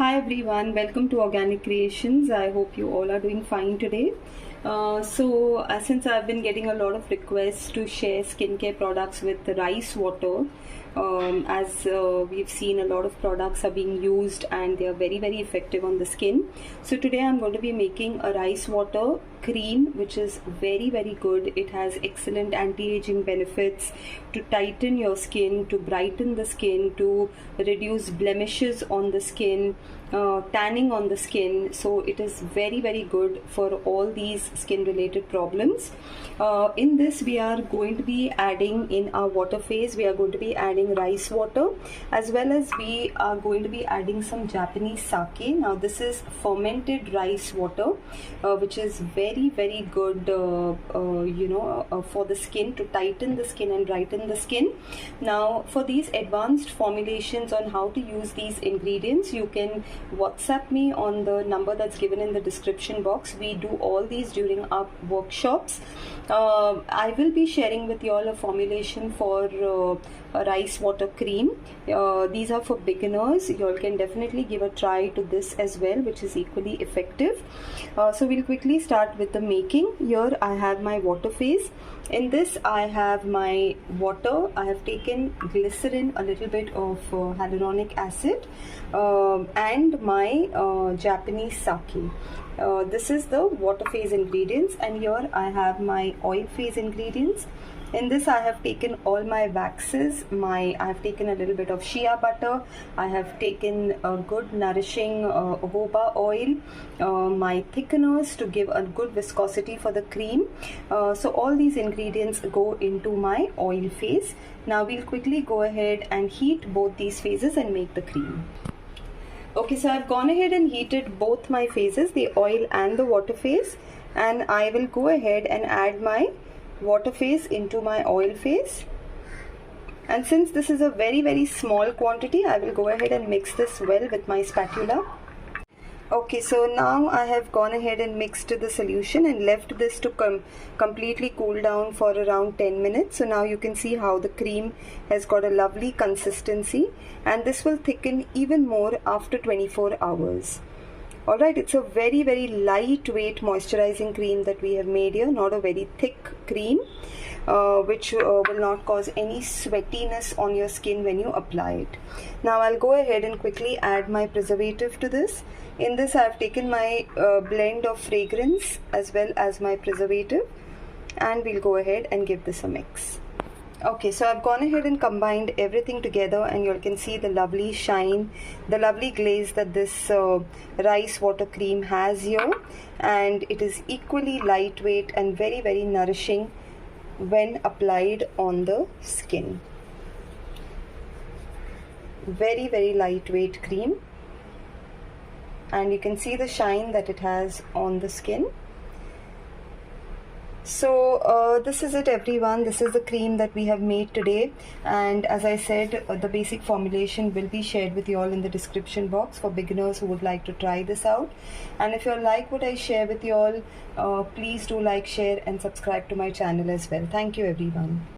Hi everyone, welcome to Organic Creations. I hope you all are doing fine today. Since I've been getting a lot of requests to share skincare products with rice water, as we've seen a lot of products are being used and they are very effective on the skin. So today I'm going to be making a rice water cream which is very good. It has excellent anti-aging benefits to tighten your skin, to brighten the skin, to reduce blemishes on the skin, tanning on the skin. So it is very good for all these skin related problems. In this we are going to be adding, in our water phase, we are going to be adding rice water, as well as we are going to be adding some Japanese sake. Now this is fermented rice water, which is very good for the skin, to tighten the skin and brighten the skin. Now for these advanced formulations on how to use these ingredients, you can WhatsApp me on the number that's given in the description box. We do all these during our workshops. I will be sharing with you all a formulation for a rice water cream. These are for beginners. You all can definitely give a try to this as well, which is equally effective. So we'll quickly start with the making. Here I have my water phase. In this I have my water. I have taken glycerin, a little bit of hyaluronic acid, and my Japanese sake. This is the water phase ingredients, and here I have my oil phase ingredients. In this I have taken all my waxes. I have taken a little bit of shea butter. I have taken a good nourishing jojoba oil, my thickeners to give a good viscosity for the cream. So all these ingredients go into my oil phase. Now we'll quickly go ahead and heat both these phases and make the cream. Okay, so I've gone ahead and heated both my phases, the oil and the water phase, and I will go ahead and add my water phase into my oil phase. And since this is a very small quantity, I will go ahead and mix this well with my spatula. Okay, so now I have gone ahead and mixed the solution and left this to completely cool down for around 10 minutes. So now you can see how the cream has got a lovely consistency, and this will thicken even more after 24 hours. Alright, it's a very lightweight moisturizing cream that we have made here, not a very thick cream, which will not cause any sweatiness on your skin when you apply it. Now I'll go ahead and quickly add my preservative to this. In this I have taken my blend of fragrance as well as my preservative, and we'll go ahead and give this a mix. Okay, so I've gone ahead and combined everything together, and you can see the lovely shine, the lovely glaze that this rice water cream has here, and it is equally lightweight and very nourishing when applied on the skin. Very lightweight cream, and you can see the shine that it has on the skin. So this is it everyone. This is the cream that we have made today, and as I said, the basic formulation will be shared with you all in the description box for beginners who would like to try this out. And if you like what I share with you all, please do like, share and subscribe to my channel as well. Thank you everyone.